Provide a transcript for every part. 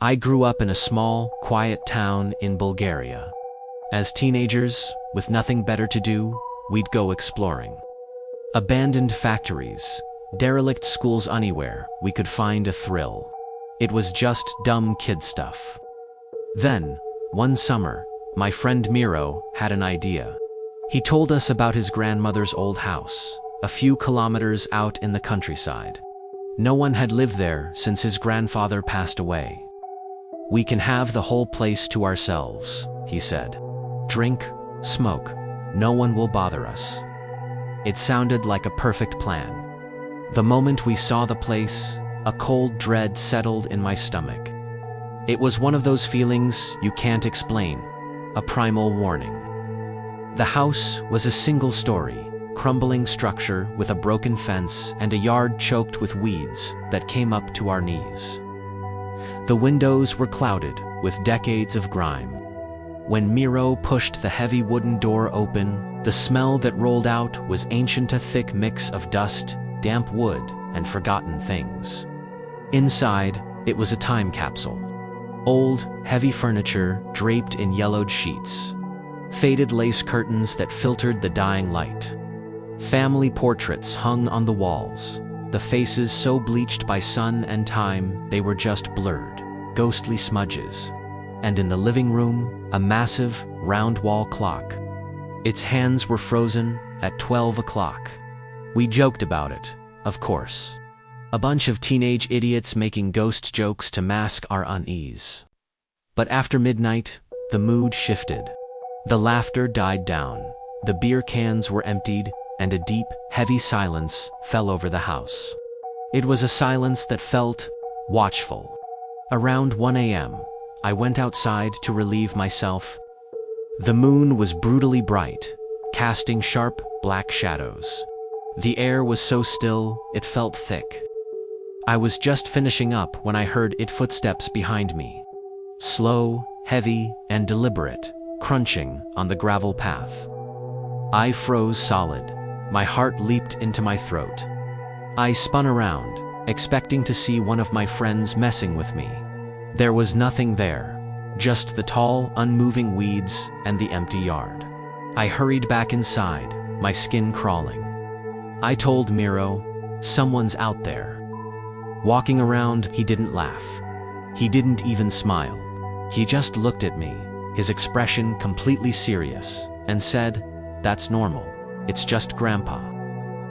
I grew up in a small, quiet town in Bulgaria. As teenagers, with nothing better to do, we'd go exploring. Abandoned factories, derelict schools, anywhere we could find a thrill. It was just dumb kid stuff. Then, one summer, my friend Miro had an idea. He told us about his grandmother's old house, a few kilometers out in the countryside. No one had lived there since his grandfather passed away. "We can have the whole place to ourselves," he said. "Drink, smoke, no one will bother us." It sounded like a perfect plan. The moment we saw the place, a cold dread settled in my stomach. It was one of those feelings you can't explain, a primal warning. The house was a single-story, crumbling structure with a broken fence and a yard choked with weeds that came up to our knees. The windows were clouded with decades of grime. When Miro pushed the heavy wooden door open, the smell that rolled out was ancient, a thick mix of dust, damp wood, and forgotten things. Inside, it was a time capsule. Old, heavy furniture draped in yellowed sheets. Faded lace curtains that filtered the dying light. Family portraits hung on the walls, the faces so bleached by sun and time they were just blurred, ghostly smudges. And in the living room, a massive, round wall clock. Its hands were frozen at 12 o'clock. We joked about it, of course. A bunch of teenage idiots making ghost jokes to mask our unease. But after midnight, the mood shifted. The laughter died down, the beer cans were emptied, and a deep, heavy silence fell over the house. It was a silence that felt watchful. Around 1 a.m., I went outside to relieve myself. The moon was brutally bright, casting sharp, black shadows. The air was so still, it felt thick. I was just finishing up when I heard footsteps behind me. Slow, heavy, and deliberate, crunching on the gravel path. I froze solid. My heart leaped into my throat. I spun around, expecting to see one of my friends messing with me. There was nothing there, just the tall, unmoving weeds and the empty yard. I hurried back inside, my skin crawling. I told Miro, "Someone's out there." Walking around, he didn't laugh. He didn't even smile. He just looked at me, his expression completely serious, and said, "That's normal. It's just Grandpa.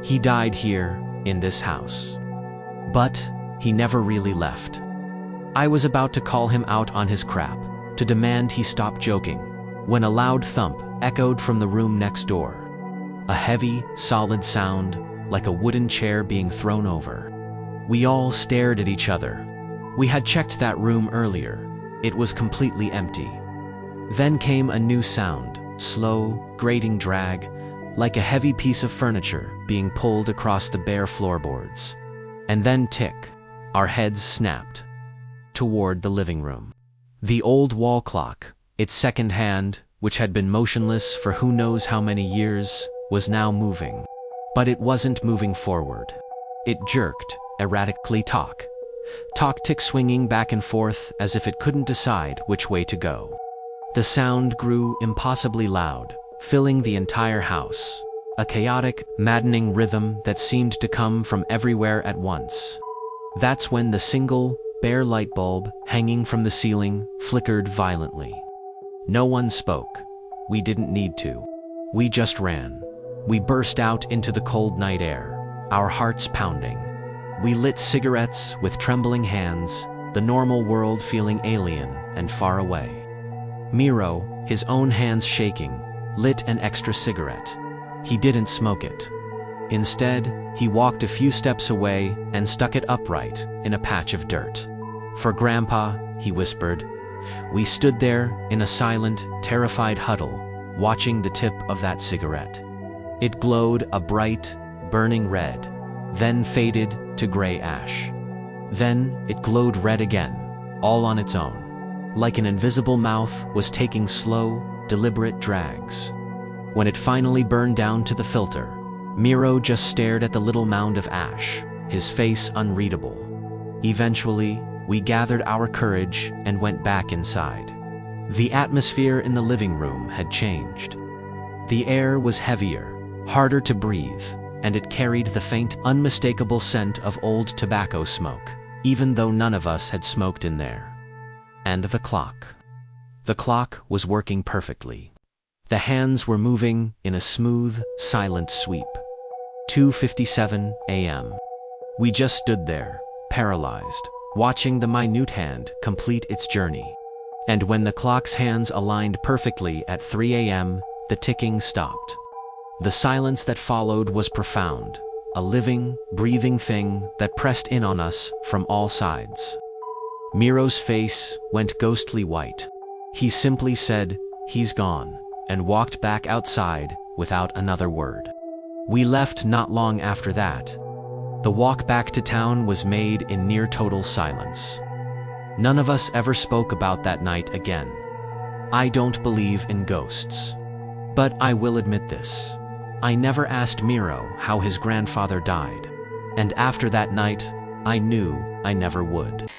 He died here, in this house." But he never really left. I was about to call him out on his crap, to demand he stop joking, when a loud thump echoed from the room next door. A heavy, solid sound, like a wooden chair being thrown over. We all stared at each other. We had checked that room earlier. It was completely empty. Then came a new sound, slow, grating drag, like a heavy piece of furniture being pulled across the bare floorboards. And then tick, our heads snapped. Toward the living room. The old wall clock, its second hand, which had been motionless for who knows how many years, was now moving. But it wasn't moving forward. It jerked, erratically tick swinging back and forth as if it couldn't decide which way to go. The sound grew impossibly loud, filling the entire house. A chaotic, maddening rhythm that seemed to come from everywhere at once. That's when the single, bare light bulb, hanging from the ceiling, flickered violently. No one spoke. We didn't need to. We just ran. We burst out into the cold night air, our hearts pounding. We lit cigarettes with trembling hands, the normal world feeling alien and far away. Miro, his own hands shaking, lit an extra cigarette. He didn't smoke it. Instead, he walked a few steps away and stuck it upright in a patch of dirt. "For Grandpa," he whispered. We stood there in a silent, terrified huddle, watching the tip of that cigarette. It glowed a bright, burning red, then faded to gray ash. Then it glowed red again, all on its own, like an invisible mouth was taking slow, deliberate drags. When it finally burned down to the filter, Miro just stared at the little mound of ash, his face unreadable. Eventually, we gathered our courage and went back inside. The atmosphere in the living room had changed. The air was heavier, harder to breathe, and it carried the faint, unmistakable scent of old tobacco smoke, even though none of us had smoked in there. And the clock. The clock was working perfectly. The hands were moving in a smooth, silent sweep. 2:57 a.m. We just stood there, paralyzed, watching the minute hand complete its journey. And when the clock's hands aligned perfectly at 3 a.m., the ticking stopped. The silence that followed was profound, a living, breathing thing that pressed in on us from all sides. Miro's face went ghostly white. He simply said, "He's gone," and walked back outside without another word. We left not long after that. The walk back to town was made in near total silence. None of us ever spoke about that night again. I don't believe in ghosts. But I will admit this. I never asked Miro how his grandfather died. And after that night, I knew I never would.